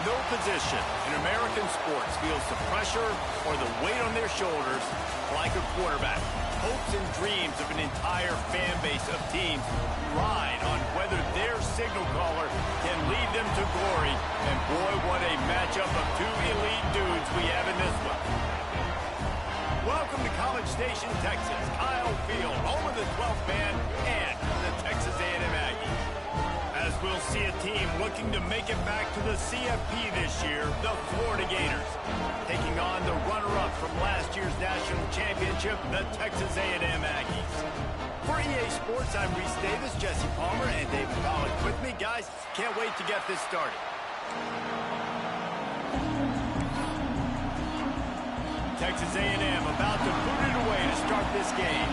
No position in American sports feels the pressure or the weight on their shoulders like a quarterback. Hopes and dreams of an entire fan base of teams ride on whether their signal caller can lead them to glory. And boy, what a matchup of two elite dudes we have in this one. Welcome to College Station, Texas. Kyle Field, home of the 12th man and the Texas A&M Aggies. As we'll see a team looking to make it back to the CFP this year, the Florida Gators, taking on the runner-up from last year's national championship, the Texas A&M Aggies. For EA Sports, I'm Reese Davis, Jesse Palmer, and David Collins with me. Guys, can't wait to get this started. Texas A&M about to boot it away to start this game.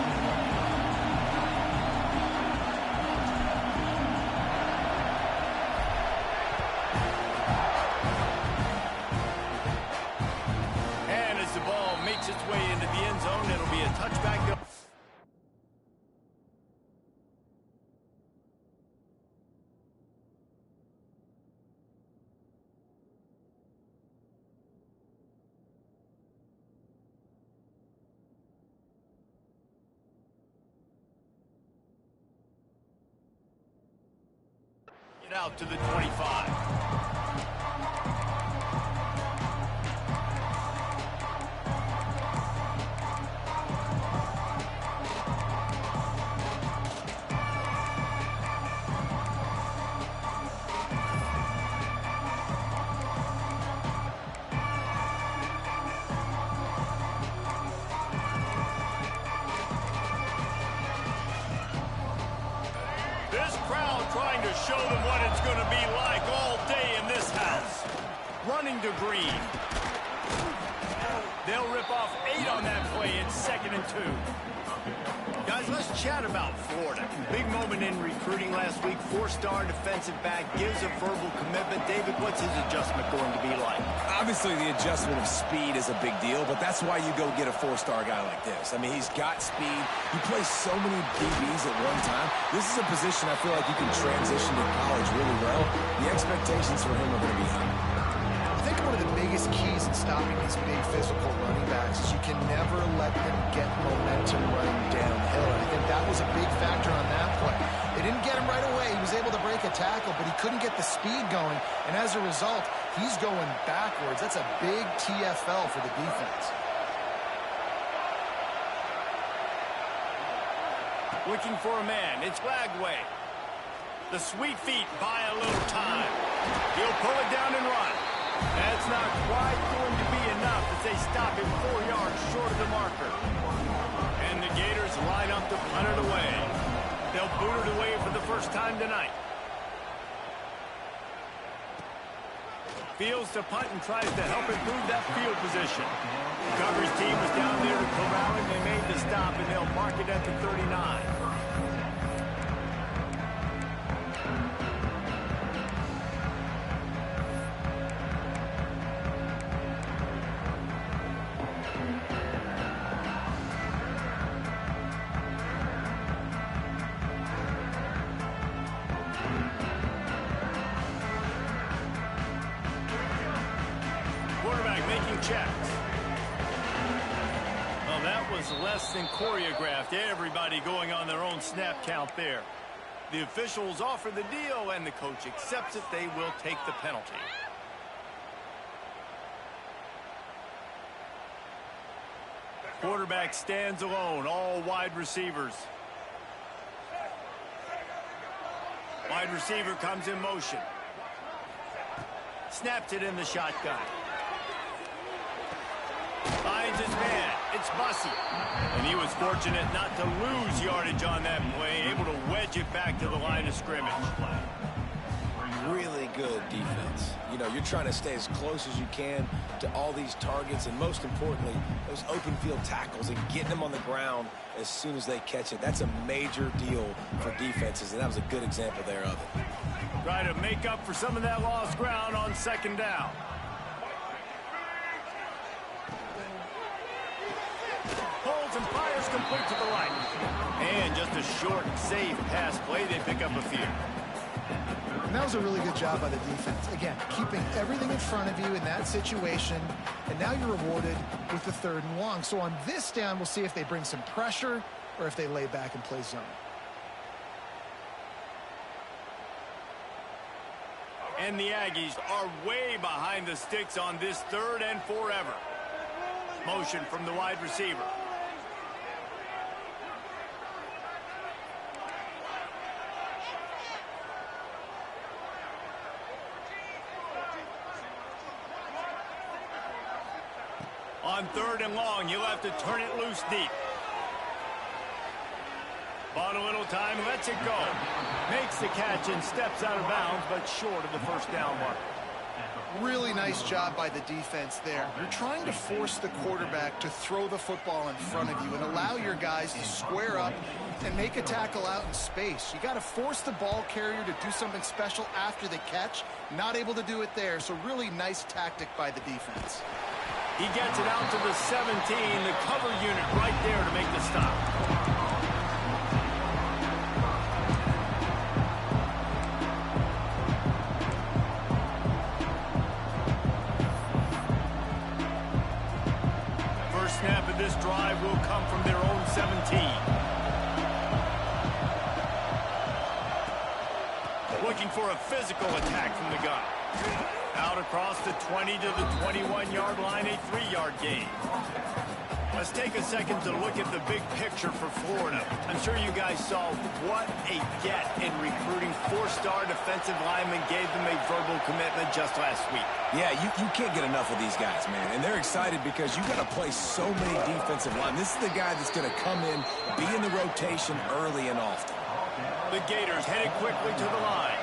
And as the ball makes its way into the end zone, it'll be a touchback. Out to the 25. This crowd trying to show them what it's going to be like all day in this house. Running to Green. They'll rip off 8 on that play. It's 2nd and 2. Guys, let's chat about Florida. Big moment in recruiting last week. 4-star defensive back gives a verbal commitment. David, what's his adjustment going to be like? Obviously, the adjustment of speed is a big deal, but that's why you go get a 4-star guy like this. I mean, he's got speed. He plays so many DBs at one time. This is a position I feel like you can transition to college really well. The expectations for him are going to be high. I think one of the biggest keys in stopping these big physical running backs is you can never let them get momentum running downhill. And I think that was a big factor on that play. They didn't get him right away. He was able to break a tackle, but he couldn't get the speed going. And as a result, he's going backwards. That's a big TFL for the defense. Looking for a man. It's Lagway. The sweet feet buy a little time. He'll pull it down and run. That's not quite going to be enough as they stop him 4 yards short of the marker. And the Gators line up to punt it away. They'll boot it away for the first time tonight. Fields to punt and tries to help improve that field position. The coverage team was down there to corral him. They made the stop, and they'll mark it at the 39. Checks. Well, that was less than choreographed. Everybody going on their own snap count there. The officials offer the deal, and the coach accepts it. They will take the penalty. Quarterback stands alone, all wide receivers. Wide receiver comes in motion. Snaps it in the shotgun. Finds his man. It's Bussey. And he was fortunate not to lose yardage on that play, able to wedge it back to the line of scrimmage. Really good defense. You know, you're trying to stay as close as you can to all these targets, and most importantly, those open field tackles and getting them on the ground as soon as they catch it. That's a major deal for defenses, and that was a good example there of it. Try to make up for some of that lost ground on 2nd down. Pulls and fires complete to the right. And just a short, safe pass play. They pick up a few. And that was a really good job by the defense. Again, keeping everything in front of you in that situation, and now you're rewarded with the 3rd and long. So on this down, we'll see if they bring some pressure or if they lay back and play zone. And the Aggies are way behind the sticks on this 3rd and forever. Motion from the wide receiver. On 3rd and long, you'll have to turn it loose deep. Bought a little time, lets it go. Makes the catch and steps out of bounds, but short of the 1st down mark. Really nice job by the defense there. You're trying to force the quarterback to throw the football in front of you and allow your guys to square up and make a tackle out in space. You got to force the ball carrier to do something special after the catch. Not able to do it there, so really nice tactic by the defense. He gets it out to the 17, the cover unit right there to make the stop. First snap of this drive will come from their own 17. Looking for a physical attack from the gun. Out across the 20 to the 21-yard line, a 3-yard gain. Let's take a second to look at the big picture for Florida. I'm sure you guys saw what a get in recruiting. 4-star defensive linemen gave them a verbal commitment just last week. Yeah, you can't get enough of these guys, man. And they're excited because you got to play so many defensive linemen. This is the guy that's going to come in, be in the rotation early and often. The Gators headed quickly to the line.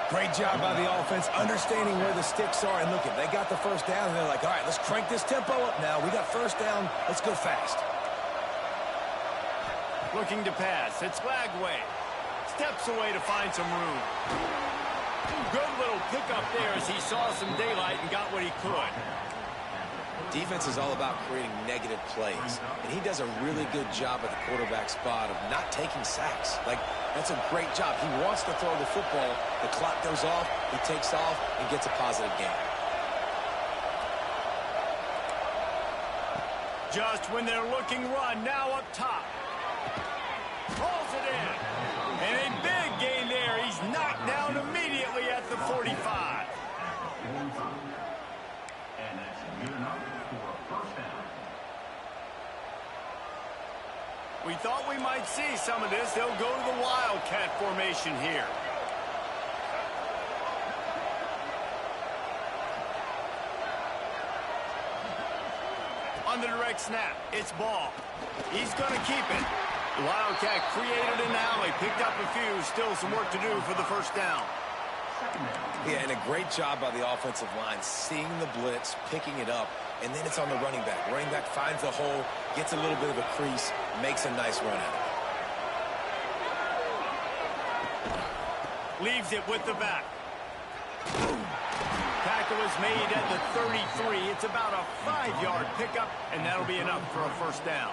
Great job by the offense, understanding where the sticks are. And look, they got the 1st down, and they're like, all right, let's crank this tempo up now. We got 1st down. Let's go fast. Looking to pass. It's Lagway. Steps away to find some room. Good little pickup there as he saw some daylight and got what he could. Defense is all about creating negative plays, and he does a really good job at the quarterback spot of not taking sacks. Like, that's a great job. He wants to throw the football. The clock goes off, he takes off, and gets a positive gain. Just when they're looking run, now up top. Rolls it in. And a big gain there. He's knocked down immediately at the 45. We thought we might see some of this. They'll go to the Wildcat formation here. On the direct snap, it's ball. He's going to keep it. The Wildcat created an alley, picked up a few. Still some work to do for the 1st down. Yeah, and a great job by the offensive line, seeing the blitz, picking it up, and then it's on the running back. Running back finds the hole, gets a little bit of a crease, makes a nice run out of it. Leaves it with the back. Tackle is made at the 33. It's about a 5-yard pickup, and that'll be enough for a 1st down.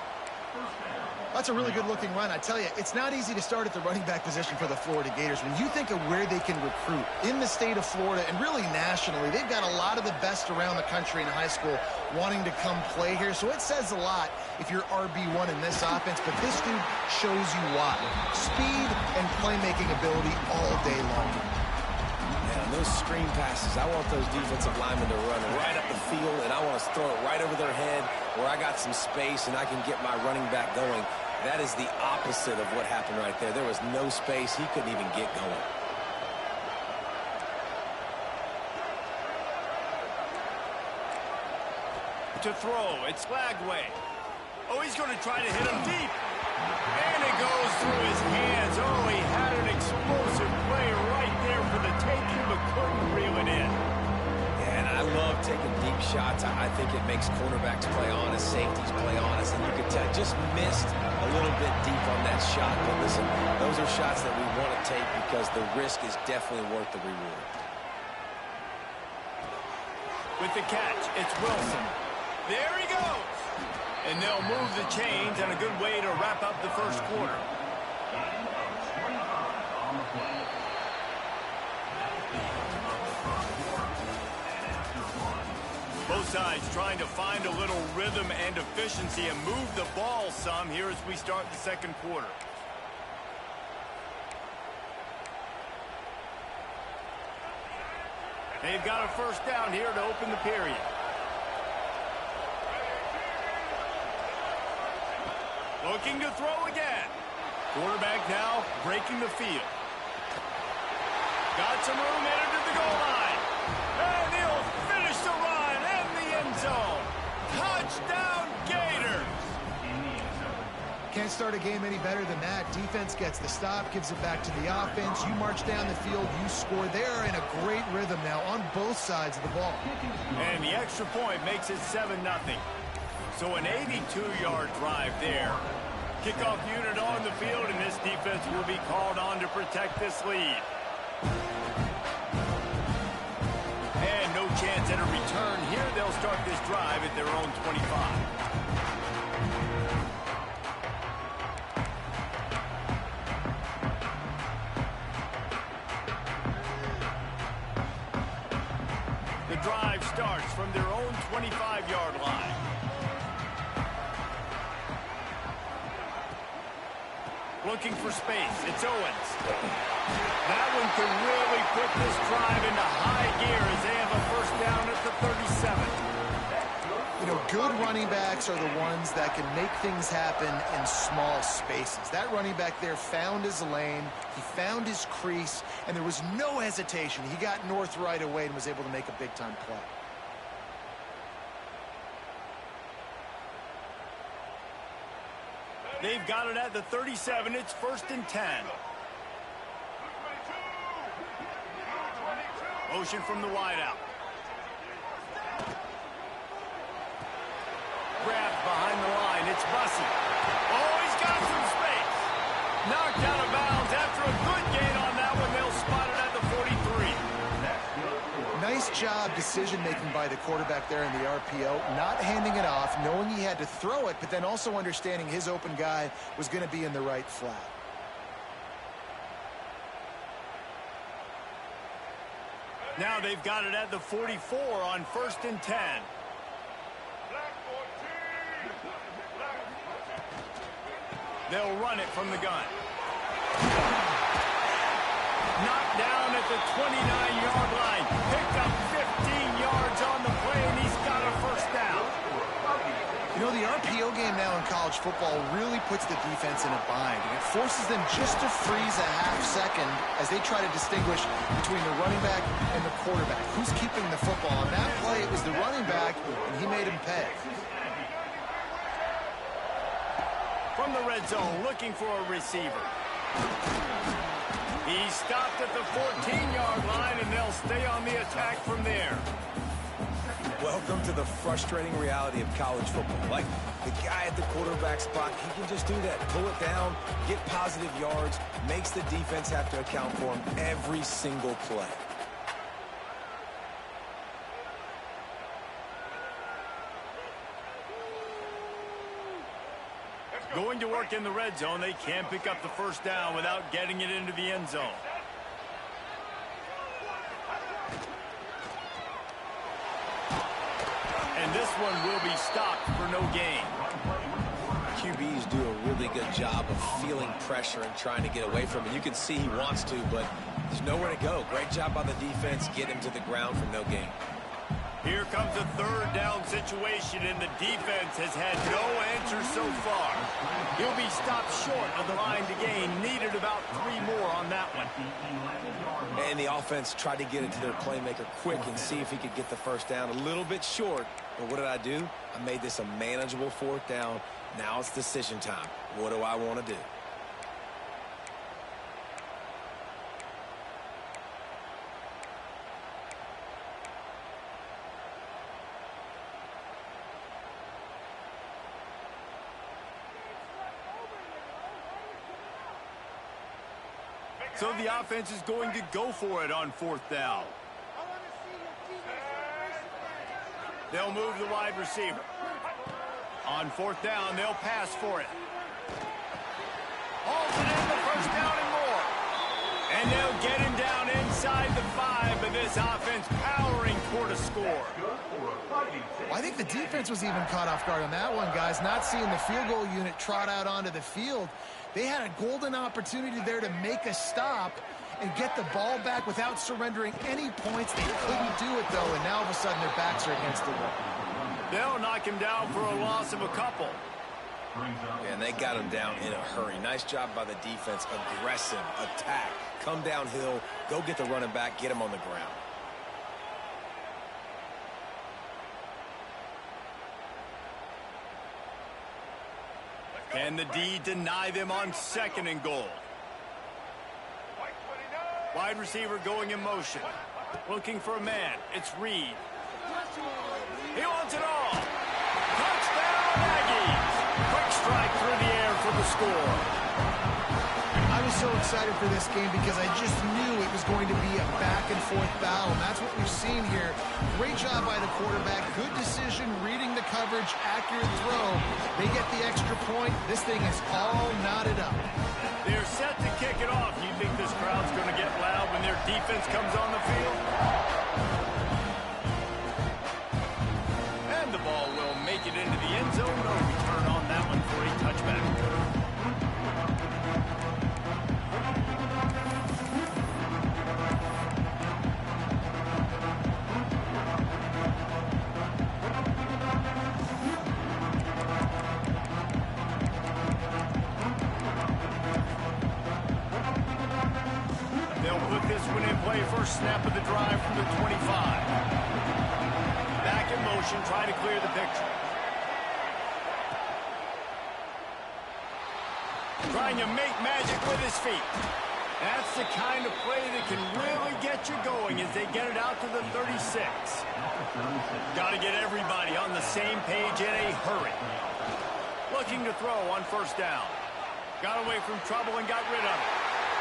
That's a really good-looking run. I tell you, it's not easy to start at the running back position for the Florida Gators. When you think of where they can recruit in the state of Florida and really nationally, they've got a lot of the best around the country in high school wanting to come play here. So it says a lot if you're RB1 in this offense, but this dude shows you why. Speed and playmaking ability all day long. Man, those screen passes, I want those defensive linemen to run right up the field, and I want to throw it right over their head where I got some space and I can get my running back going. That is the opposite of what happened right there. There was no space. He couldn't even get going. To throw, it's Lagway. Oh, he's going to try to hit him deep. And it goes through his hands. Oh, he had an explosive play right there for the taking, but couldn't reel it in. Yeah, and I love taking deep shots. I think it makes cornerbacks play honest, safeties play honest, and you could tell just missed a little bit deep on that shot. But listen, those are shots that we want to take because the risk is definitely worth the reward. With the catch, it's Wilson. There he goes. And they'll move the chains, and a good way to wrap up the 1st quarter. Both sides trying to find a little rhythm and efficiency and move the ball some here as we start the second quarter. They've got a first down here to open the period. Looking to throw again. Quarterback now breaking the field. Got some room headed to the goal line. And he'll finish the run and the end zone. Touchdown Gators. Can't start a game any better than that. Defense gets the stop, gives it back to the offense. You march down the field, you score. They're in a great rhythm now on both sides of the ball. And the extra point makes it 7-0. So an 82-yard drive there. Kickoff unit on the field, and this defense will be called on to protect this lead. And no chance at a return here. They'll start this drive at their own 25. The drive starts from their own 25-yard line. Looking for space. It's Owens. That one can really put this drive into high gear as they have a first down at the 37. You know, good running backs are the ones that can make things happen in small spaces. That running back there found his lane, he found his crease, and there was no hesitation. He got north right away and was able to make a big-time play. They've got it at the 37. It's 1st and 10. Motion from the wideout. Grabbed behind the line. It's Bussey. Oh, he's got some space. Knocked out of bounds after a good gain on that one. They'll spot it at the 43. Nice job decision-making by the quarterback there in the RPO, not handing it off, knowing he had to throw it, but then also understanding his open guy was going to be in the right flat. Now they've got it at the 44 on 1st and 10. They'll run it from the gun. Knocked down at the 29-yard line. Picked up 15 yards on the play, and he's got a first down. You know, the RPO game now in college football really puts the defense in a bind, and it forces them just to freeze a half second as they try to distinguish between the running back and the quarterback. Who's keeping the football? On that play, it was the running back, and he made him pay. From the red zone, looking for a receiver. He stopped at the 14-yard line, and they'll stay on the attack from there. Welcome to the frustrating reality of college football. Like, the guy at the quarterback spot, he can just do that. Pull it down, get positive yards, makes the defense have to account for him every single play. Going to work in the red zone, they can't pick up the first down without getting it into the end zone. And this one will be stopped for no gain. QBs do a really good job of feeling pressure and trying to get away from it. You can see he wants to, but there's nowhere to go. Great job by the defense, get him to the ground for no gain. Here comes a third down situation, and the defense has had no answer so far. He'll be stopped short of the line to gain. Needed about 3 more on that one. And the offense tried to get it to their playmaker quick and see if he could get the first down. A little bit short, but what did I do? I made this a manageable 4th down. Now it's decision time. What do I want to do? So the offense is going to go for it on 4th down. They'll move the wide receiver. On 4th down, they'll pass for it. Hauls it in the first down and more. And they'll get him down inside. inside the 5, but this offense powering toward a score. I think the defense was even caught off guard on that one, guys. Not seeing the field goal unit trot out onto the field. They had a golden opportunity there to make a stop and get the ball back without surrendering any points. They couldn't do it, though, and now all of a sudden their backs are against the wall. They'll knock him down for a loss of a couple. And they got him down in a hurry. Nice job by the defense. Aggressive, attack, come downhill, go get the running back, get him on the ground. Can the D deny them on 2nd and goal? Wide receiver going in motion. Looking for a man. It's Reed. He wants it all. Touchdown, Aggies. Quick strike through the air for the score. I was so excited for this game because I just knew it was going to be a back-and-forth battle, and that's what we've seen here. Great job by the quarterback. Good decision, reading the coverage, accurate throw. They get the extra point. This thing is all knotted up. They're set to kick it off. You think this crowd's going to get loud when their defense comes on the field? And the ball will make it into the end zone. No return on that one for a touchback. First snap of the drive from the 25. Back in motion, try to clear the picture. Trying to make magic with his feet. That's the kind of play that can really get you going as they get it out to the 36. Got to get everybody on the same page in a hurry. Looking to throw on 1st down. Got away from trouble and got rid of it.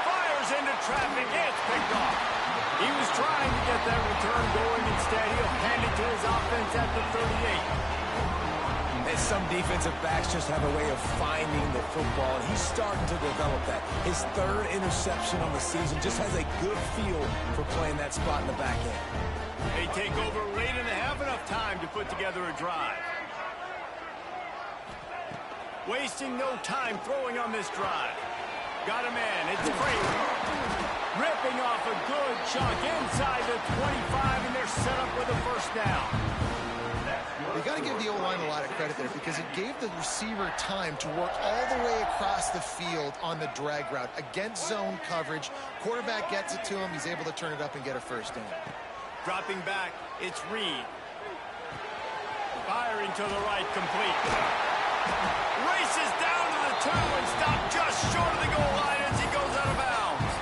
Fires into traffic. It's picked off. He was trying to get that return going. Instead, he'll hand it to his offense at the 38. And some defensive backs just have a way of finding the football, and he's starting to develop that. His 3rd interception on the season, just has a good feel for playing that spot in the back end. They take over late and have enough time to put together a drive. Wasting no time throwing on this drive. Got a man. It's Craven. Ripping off a good chunk inside the 25, and they're set up with a 1st down. You got to give the O-line a lot of credit there because it gave the receiver time to work all the way across the field on the drag route against zone coverage. Quarterback gets it to him. He's able to turn it up and get a 1st down. Dropping back, it's Reed. Firing to the right, complete. Races down to the 2 and stopped just short of the goal line as he goes out of bounds.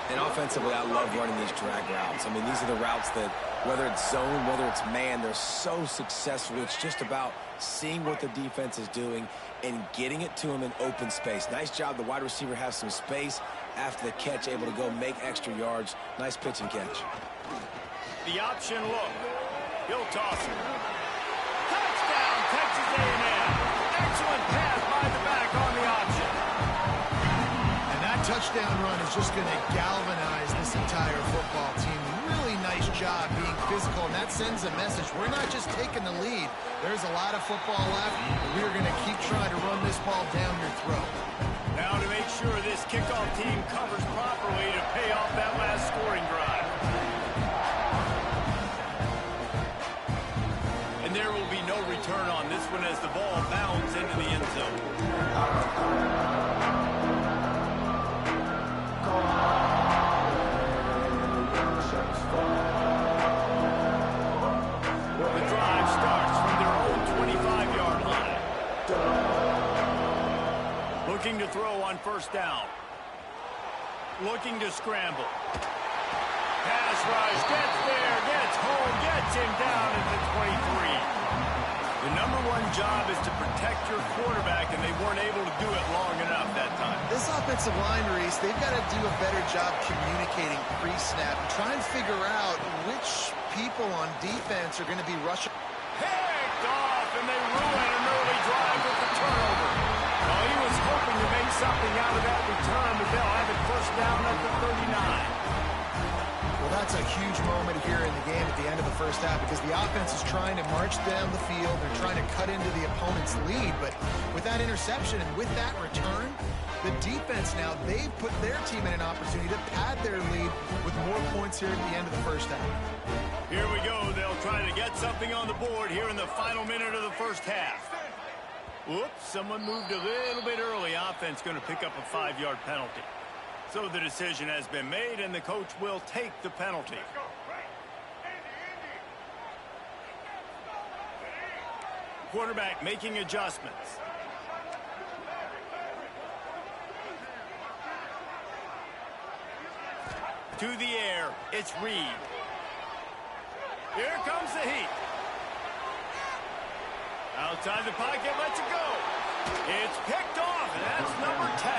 And offensively, I love running these drag routes. I mean, these are the routes that, whether it's zone, whether it's man, they're so successful. It's just about seeing what the defense is doing and getting it to him in open space. Nice job. The wide receiver has some space after the catch, able to go make extra yards. Nice pitch and catch. The option look. He'll toss it. Touchdown, Texas AnM. Excellent pass by the back on the option. And that touchdown run is just going to galvanize this entire football team. Really nice job being physical, and that sends a message. We're not just taking the lead. There's a lot of football left, and we're going to keep trying to run this ball down your throat. Now to make sure this kickoff team covers properly to pay off that last scoring drive. And there will be no return on this one as the ball bounds into the end zone. The drive starts from their own 25-yard line. Looking to throw on 1st down. Looking to scramble. Pass rush, gets there, gets home, gets him down at the 23. The #1 job is to protect your quarterback, and they weren't able to do it long enough that time. This offensive line, Reese, they've got to do a better job communicating pre-snap and try and figure out which people on defense are going to be rushing. Picked off, and they ruin an early drive with the turnover. Well, he was hoping to make something out of that return, but they'll have it 1st down at the 39. that's a huge moment here in the game at the end of the first half because the offense is trying to march down the field. They're trying to cut into the opponent's lead, but with that interception and with that return, the defense now, they've put their team in an opportunity to pad their lead with more points here at the end of the first half. Here we go. They'll try to get something on the board here in the final minute of the first half. Whoops, someone moved a little bit early. Offense going to pick up a 5-yard penalty. So the decision has been made, and the coach will take the penalty. Quarterback making adjustments. To the air, it's Reed. Here comes the heat. Outside the pocket, lets it go. It's picked off, and that's number 10.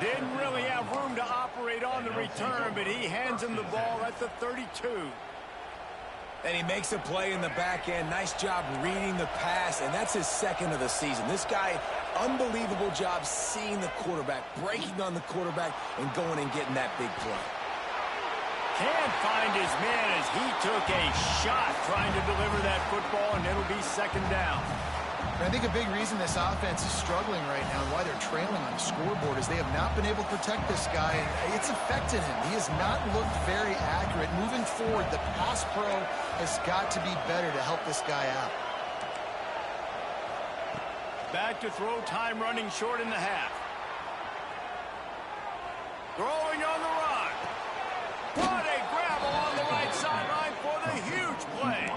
Didn't really have room to operate on the return, but he hands him the ball at the 32. And he makes a play in the back end. Nice job reading the pass, and that's his second of the season. This guy, unbelievable job seeing the quarterback, breaking on the quarterback, and going and getting that big play. Can't find his man as he took a shot trying to deliver that football, and it'll be second down. I think a big reason this offense is struggling right now and why they're trailing on the scoreboard is they have not been able to protect this guy, and it's affected him. He has not looked very accurate. Moving forward, the pass pro has got to be better to help this guy out. Back to throw, time running short in the half. Throwing on the run. What a grab along the right sideline for the huge play.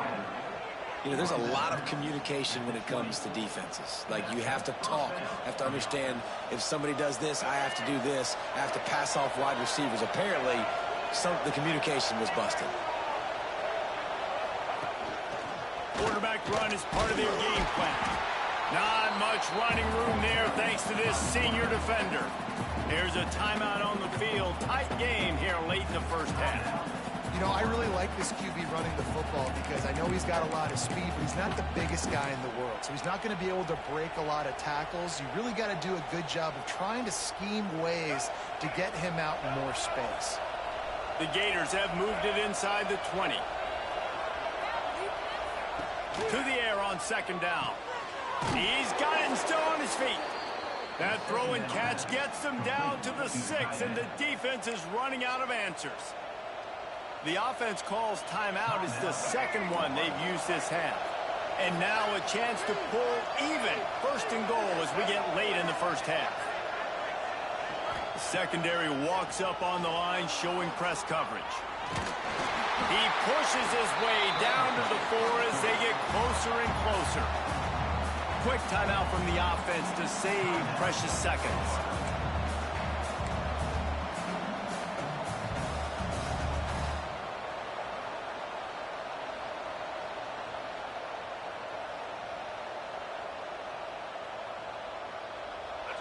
You know, there's a lot of communication when it comes to defenses. Like, you have to talk, have to understand if somebody does this, I have to do this, I have to pass off wide receivers. Apparently, the communication was busted. Quarterback run is part of their game plan. Not much running room there thanks to this senior defender. There's a timeout on the field. Tight game here late in the first half. You know, I really like this QB running the football because I know he's got a lot of speed, but he's not the biggest guy in the world. So he's not going to be able to break a lot of tackles. You really got to do a good job of trying to scheme ways to get him out in more space. The Gators have moved it inside the 20. To the air on second down. He's got it and still on his feet. That throw and catch gets them down to the 6, and the defense is running out of answers. The offense calls timeout. It's the second one they've used this half. And now a chance to pull even. First and goal as we get late in the first half. The secondary walks up on the line showing press coverage. He pushes his way down to the 4 as they get closer and closer. Quick timeout from the offense to save precious seconds.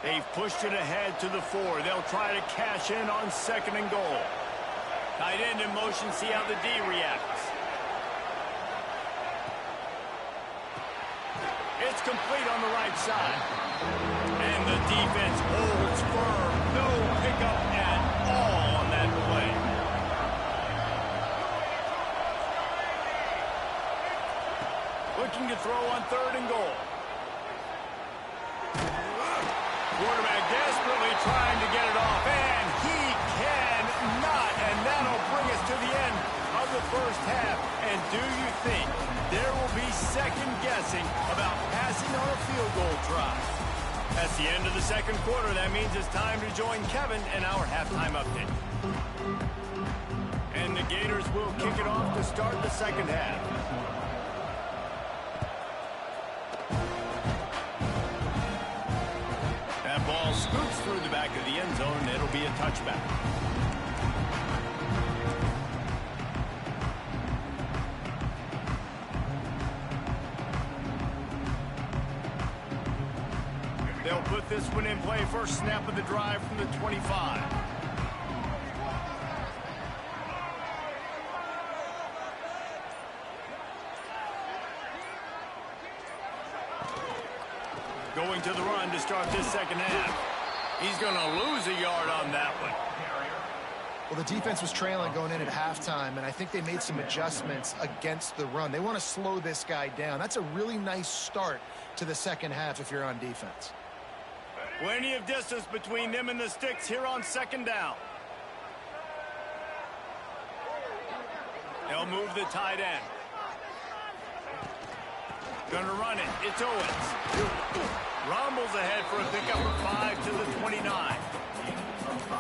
They've pushed it ahead to the 4. They'll try to cash in on second and goal. Tight end in motion, see how the D reacts. It's complete on the right side. And the defense holds firm. No pickup at all on that play. Looking to throw on third and goal. Quarterback desperately trying to get it off, and he cannot, and that'll bring us to the end of the first half. And do you think there will be second guessing about passing on a field goal try? That's the end of the second quarter. That means it's time to join Kevin in our halftime update. And the Gators will kick it off to start the second half. That ball scoots through the back of the end zone, and it'll be a touchback. They'll put this one in play. First snap of the drive from the 25. Going to the run to start this second half. He's going to lose a yard on that one. Well, the defense was trailing going in at halftime, and I think they made some adjustments against the run. They want to slow this guy down. That's a really nice start to the second half if you're on defense. Plenty of distance between them and the sticks here on second down. They'll move the tight end. Gonna run it. It's Owens. Rumbles ahead for a pickup of 5 to the 29.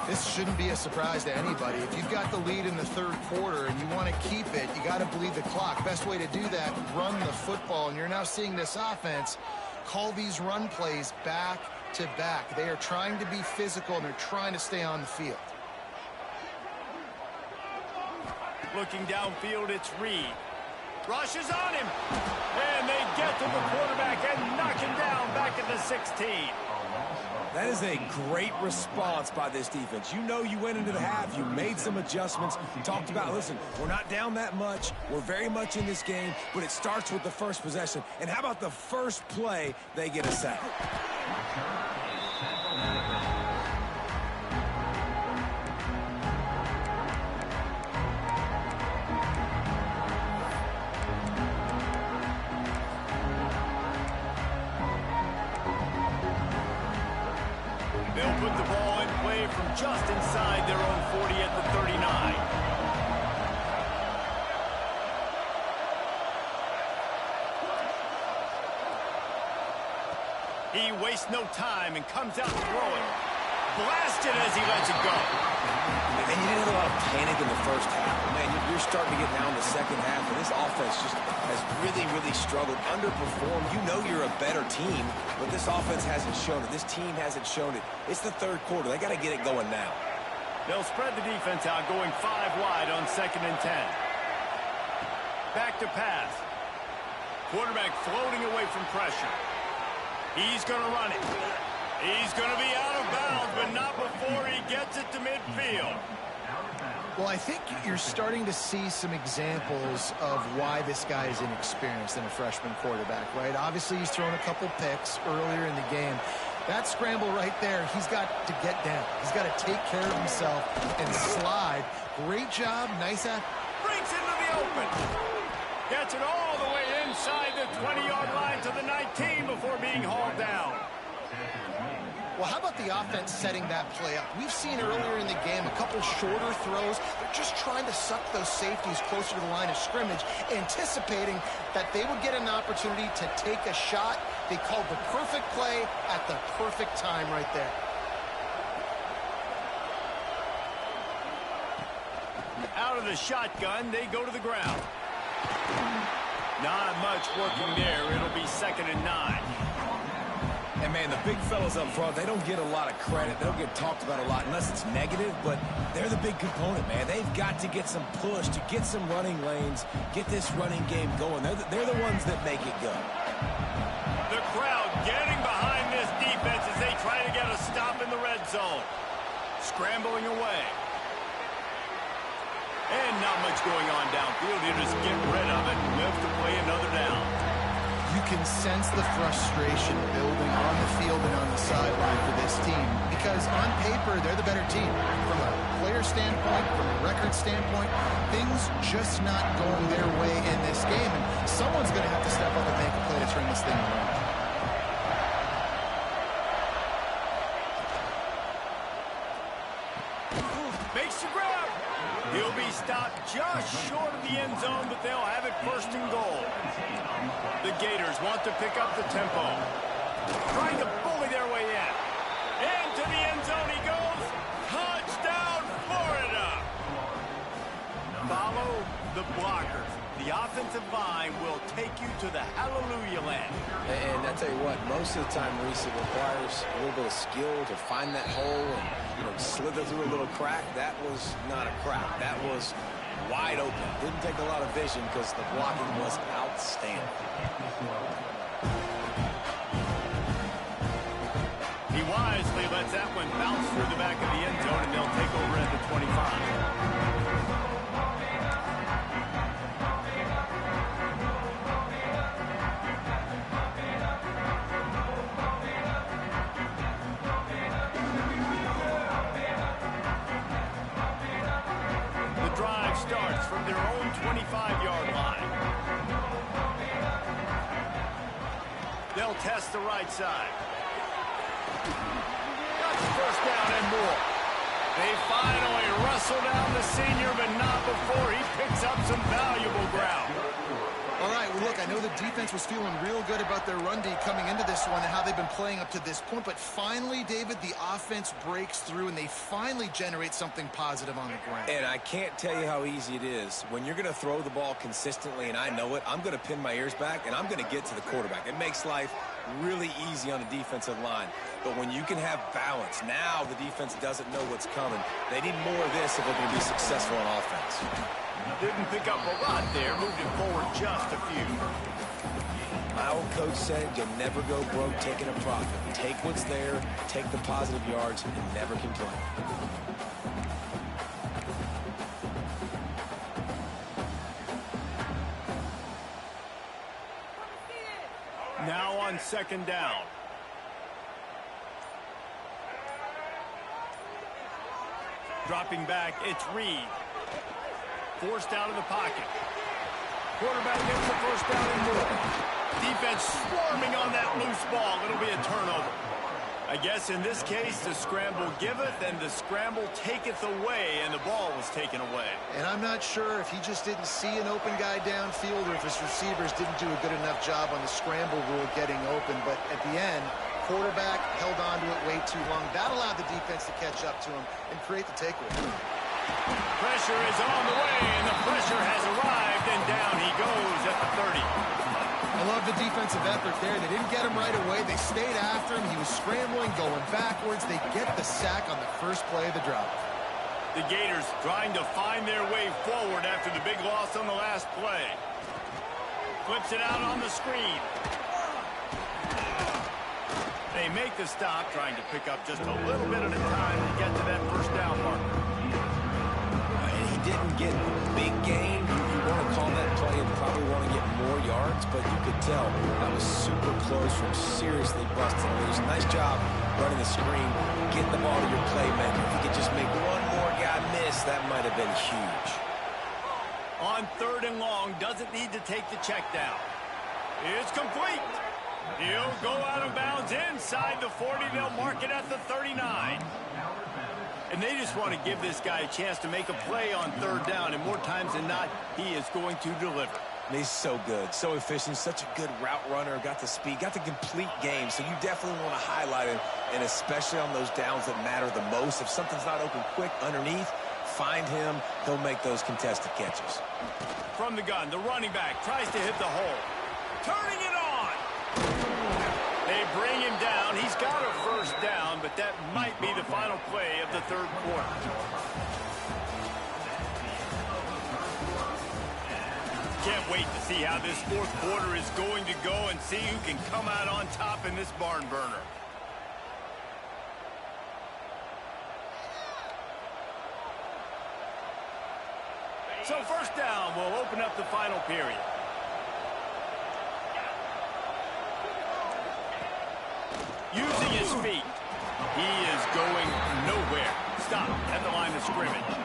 This shouldn't be a surprise to anybody. If you've got the lead in the third quarter and you want to keep it, you got to bleed the clock. Best way to do that, run the football. And you're now seeing this offense call these run plays back to back. They are trying to be physical, and they're trying to stay on the field. Looking downfield, it's Reed. Rushes on him. And they get to the quarterback and knock him down back at the 16. That is a great response by this defense. You know you went into the half, you made some adjustments, talked about, listen, we're not down that much, we're very much in this game, but it starts with the first possession. And how about the first play, they get a sack? They'll put the ball in play from just inside their own 40 at the 39. He wastes no time and comes out throwing. Blasted as he lets it go. And you didn't have a lot of panic in the first half. Man, you're starting to get down the second half, and this offense just has really struggled, underperformed. You know you're a better team, but this offense hasn't shown it. This team hasn't shown it. It's the third quarter. They got to get it going now. They'll spread the defense out, going 5 wide on 2nd and 10. Back to pass. Quarterback floating away from pressure. He's going to run it. He's going to be out of bounds, but not before he gets it to midfield. Well, I think you're starting to see some examples of why this guy is inexperienced in a freshman quarterback, right? Obviously, he's thrown a couple picks earlier in the game. That scramble right there, he's got to get down. He's got to take care of himself and slide. Great job. Nice at. Breaks into the open. Gets it all the way inside the 20-yard line to the 19 before being hauled down. Well, how about the offense setting that play up? We've seen earlier in the game a couple shorter throws. They're just trying to suck those safeties closer to the line of scrimmage, anticipating that they would get an opportunity to take a shot. They called the perfect play at the perfect time right there. Out of the shotgun, they go to the ground. Not much working there. It'll be 2nd and 9. And, man, the big fellas up front, they don't get a lot of credit. They don't get talked about a lot unless it's negative, but they're the big component, man. They've got to get some push, to get some running lanes, get this running game going. They're the ones that make it go. The crowd getting behind this defense as they try to get a stop in the red zone. Scrambling away. And not much going on downfield. You just get rid of it and live to play another down. You can sense the frustration building on the field and on the sideline for this team because on paper, they're the better team. From a player standpoint, from a record standpoint, things just not going their way in this game. And someone's going to have to step up and make a play to turn this thing around. Makes the grab. He'll be stopped just short of the end zone, but they'll have it 1st and goal. The Gators want to pick up the tempo. Trying to bully their way in. Into the end zone he goes. Touchdown, Florida. Follow the blockers. The offensive line will take you to the hallelujah land. And I tell you what, most of the time, Reese, it requires a little bit of skill to find that hole and slither through a little crack. That was not a crack. That was wide open. Didn't take a lot of vision because the blocking was outstanding. He wisely lets that one bounce through the back of the end zone, and they'll take over at the 25. their own 25-yard line. They'll test the right side. Got the first down and more. They finally wrestle down the senior, but not before he picks up some valuable ground. All right, well, look, I know the defense was feeling real good about their run D coming into this one and how they've been playing up to this point, but finally, David, the offense breaks through and they finally generate something positive on the ground. And I can't tell you how easy it is. When you're going to throw the ball consistently, and I know it, I'm going to pin my ears back, and I'm going to get to the quarterback. It makes life really easy on the defensive line. But when you can have balance, now the defense doesn't know what's coming. They need more of this if they're going to be successful on offense. Didn't pick up a lot there, moved it forward just a few. My old coach said you'll never go broke taking a profit. Take what's there, take the positive yards, and never complain. Now on second down. Dropping back, it's Reed. Forced out of the pocket. Quarterback gets the first down and more. Defense swarming on that loose ball. It'll be a turnover. I guess in this case, the scramble giveth and the scramble taketh away, and the ball was taken away. And I'm not sure if he just didn't see an open guy downfield or if his receivers didn't do a good enough job on the scramble rule getting open. But at the end, quarterback held on to it way too long. That allowed the defense to catch up to him and create the takeaway. Pressure is on the way, and the pressure has arrived, and down he goes at the 30. I love the defensive effort there. They didn't get him right away. They stayed after him. He was scrambling, going backwards. They get the sack on the first play of the drive. The Gators trying to find their way forward after the big loss on the last play. Flips it out on the screen. They make the stop, trying to pick up just a little bit at a time to get to that first down marker. He didn't get big gain. You want to call that play and probably want to get more yards, but you could tell that was super close from seriously busting loose. Nice job running the screen, getting the ball to your playmaker. If you could just make one more guy miss, that might have been huge. On third and long, doesn't need to take the check down. It's complete. He'll go out of bounds inside the 40. They'll mark it at the 39. And they just want to give this guy a chance to make a play on third down, and more times than not, he is going to deliver. He's so good, so efficient, such a good route runner, got the speed, got the complete game, so you definitely want to highlight him, and especially on those downs that matter the most. If something's not open quick underneath, find him, he'll make those contested catches. From the gun, the running back tries to hit the hole. Turning it on! They bring him down. He's got a first down, but that might be the final play of the third quarter. Can't wait to see how this fourth quarter is going to go and see who can come out on top in this barn burner. So first down will open up the final period. Using his feet, he is going nowhere. Stop at the line of scrimmage.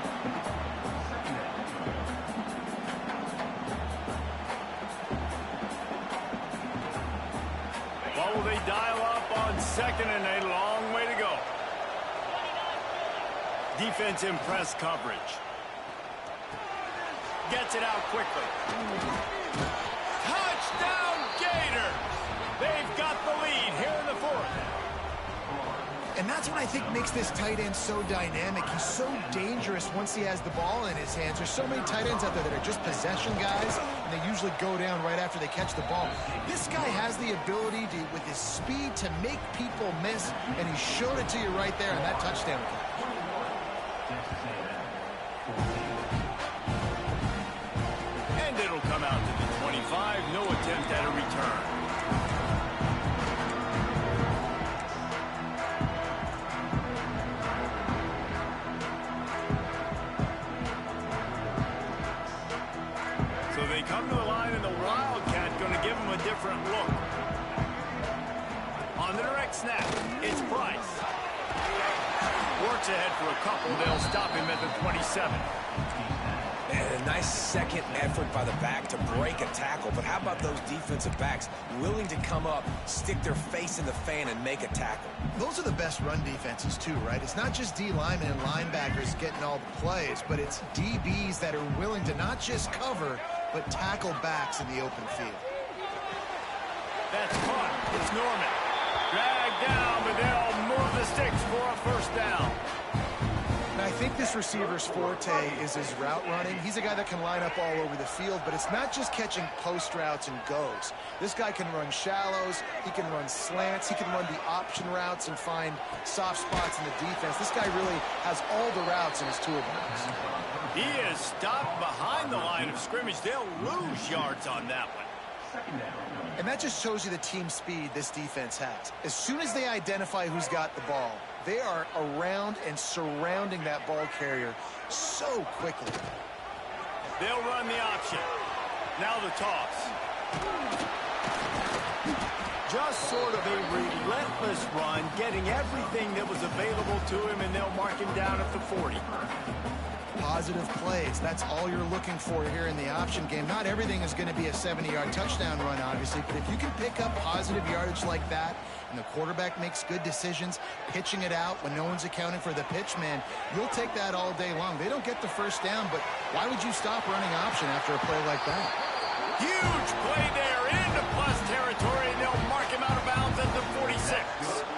Well, will they dial up on second, and a long way to go. Defense in press coverage. Gets it out quickly. Touchdown, Gator! They've got the lead here in the fourth. And that's what I think makes this tight end so dynamic. He's so dangerous once he has the ball in his hands. There's so many tight ends out there that are just possession guys, and they usually go down right after they catch the ball. This guy has the ability to, with his speed, to make people miss, and he showed it to you right there in that touchdown catch. And it'll come out to the 25. No attempt at a return. They come to the line, and the Wildcat going to give them a different look. On the direct snap, it's Price. Works ahead for a couple. They'll stop him at the 27. And nice second effort by the back to break a tackle, but how about those defensive backs willing to come up, stick their face in the fan, and make a tackle? Those are the best run defenses too, right? It's not just D linemen and linebackers getting all the plays, but it's DBs that are willing to not just cover, but tackle backs in the open field. That's caught. It's Norman. Dragged down, but they'll move the sticks for a first down. And I think this receiver's forte is his route running. He's a guy that can line up all over the field, but it's not just catching post routes and goes. This guy can run shallows, he can run slants, he can run the option routes and find soft spots in the defense. This guy really has all the routes in his toolbox. He is stopped behind the line of scrimmage. They'll lose yards on that one. And that just shows you the team speed this defense has. As soon as they identify who's got the ball, they are around and surrounding that ball carrier so quickly. They'll run the option. Now the toss. Just sort of a relentless run, getting everything that was available to him, and they'll mark him down at the 40. Positive plays. That's all you're looking for here in the option game. Not everything is going to be a 70-yard touchdown run, obviously, but if you can pick up positive yardage like that, and the quarterback makes good decisions, pitching it out when no one's accounting for the pitch, man, you'll take that all day long. They don't get the first down, but why would you stop running option after a play like that? Huge play there into plus territory, and they'll mark him out of bounds at the 46.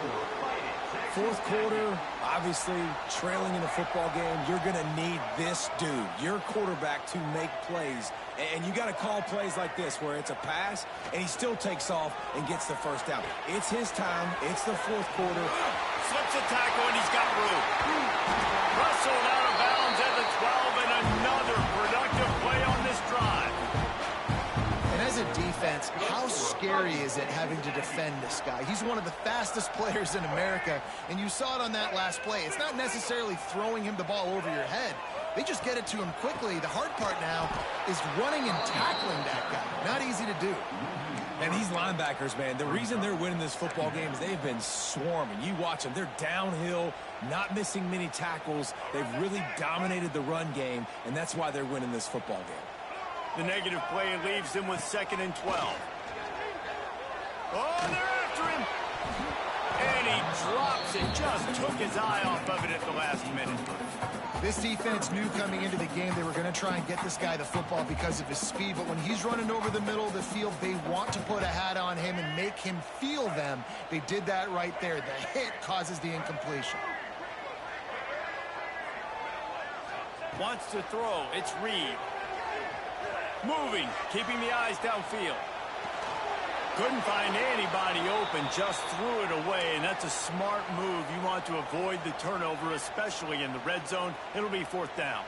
Fourth quarter, obviously trailing in a football game, you're going to need this dude, your quarterback, to make plays. And you got to call plays like this where it's a pass and he still takes off and gets the first down. It's his time. It's the fourth quarter. Slips a tackle and he's got room. Rustled out of bounds at the 12, and another productive play on this drive. And as a defense, how scary is it having to defend this guy? He's one of the fastest players in America, and you saw it on that last play. It's not necessarily throwing him the ball over your head. They just get it to him quickly. The hard part now is running and tackling that guy. Not easy to do. And these linebackers, man, the reason they're winning this football game is they've been swarming. You watch them. They're downhill, not missing many tackles. They've really dominated the run game, and that's why they're winning this football game. The negative play leaves them with 2nd and 12. Oh, they're after him. And he drops it. Just took his eye off of it at the last minute. This defense knew coming into the game they were going to try and get this guy the football because of his speed, but when he's running over the middle of the field, they want to put a hat on him and make him feel them. They did that right there. The hit causes the incompletion. Wants to throw. It's Reed. Moving, keeping the eyes downfield. Couldn't find anybody open, just threw it away, and that's a smart move. You want to avoid the turnover, especially in the red zone. It'll be 4th down.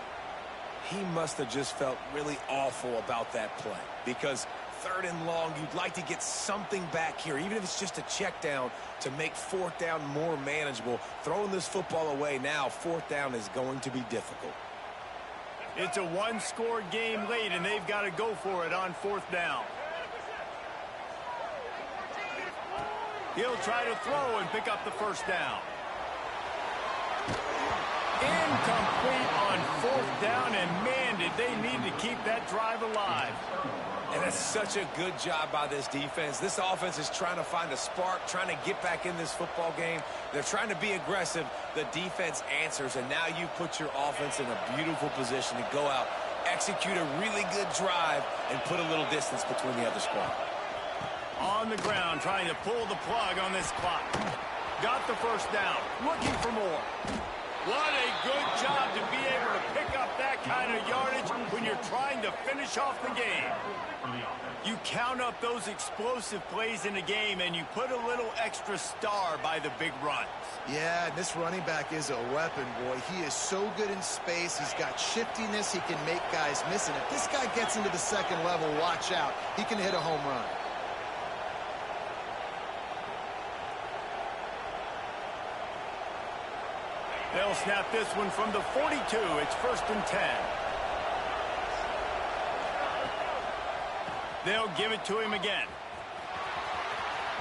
He must have just felt really awful about that play, because 3rd and long, you'd like to get something back here, even if it's just a check down, to make 4th down more manageable. Throwing this football away now, 4th down is going to be difficult. It's a one-score game late, and they've got to go for it on 4th down. He'll try to throw and pick up the first down. Incomplete on 4th down, and man, did they need to keep that drive alive. And that's such a good job by this defense. This offense is trying to find a spark, trying to get back in this football game. They're trying to be aggressive. The defense answers, and now you put your offense in a beautiful position to go out, execute a really good drive, and put a little distance between the other squad. On the ground, trying to pull the plug on this clock. Got the first down, looking for more. What a good job to be able to pick up that kind of yardage when you're trying to finish off the game. You count up those explosive plays in a game, and you put a little extra star by the big runs. Yeah, this running back is a weapon, boy. He is so good in space. He's got shiftiness. He can make guys miss. And if this guy gets into the 2nd level, watch out. He can hit a home run. They'll snap this one from the 42. It's 1st and 10. They'll give it to him again.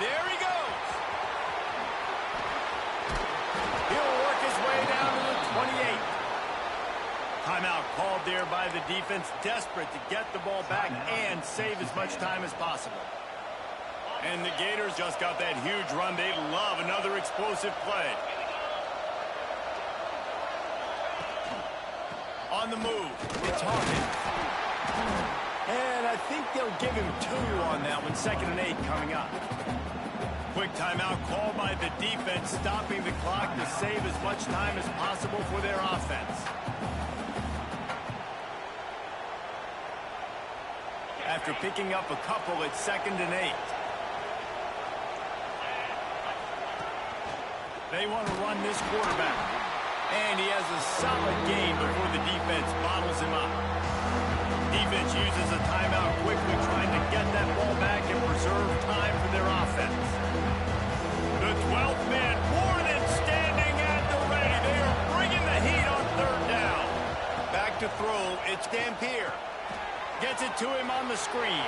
There he goes. He'll work his way down to the 28. Timeout called there by the defense, desperate to get the ball back and save as much time as possible. And the Gators just got that huge run. They love another explosive play. On the move, it's Hawkins. And I think they'll give him 2 on that one. 2nd and 8 coming up. Quick timeout called by the defense, stopping the clock to save as much time as possible for their offense. After picking up a couple, it's 2nd and 8. They want to run this quarterback. And he has a solid gain before the defense bottles him up. Defense uses a timeout quickly, trying to get that ball back and preserve time for their offense. The 12th man more than standing at the ready. They are bringing the heat on 3rd down. Back to throw, it's Dampier. Gets it to him on the screen.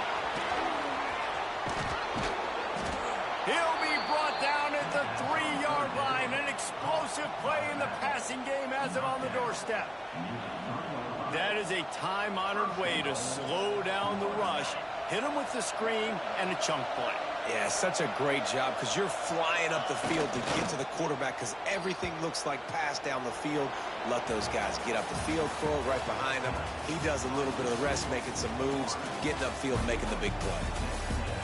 He'll be brought down at the 3-yard line. An explosive play in the passing game has it on the doorstep. That is a time-honored way to slow down the rush, hit him with the screen, and a chunk play. Yeah, such a great job because you're flying up the field to get to the quarterback because everything looks like pass down the field. Let those guys get up the field, throw it right behind him. He does a little bit of the rest, making some moves, getting upfield, making the big play.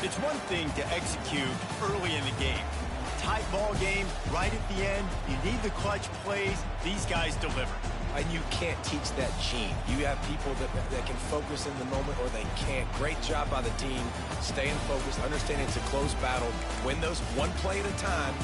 It's one thing to execute early in the game. Tight ball game, right at the end, you need the clutch plays. These guys deliver. And you can't teach that gene. You have people that can focus in the moment or they can't. Great job by the team, staying focused, understanding it's a close battle. Win those one play at a time.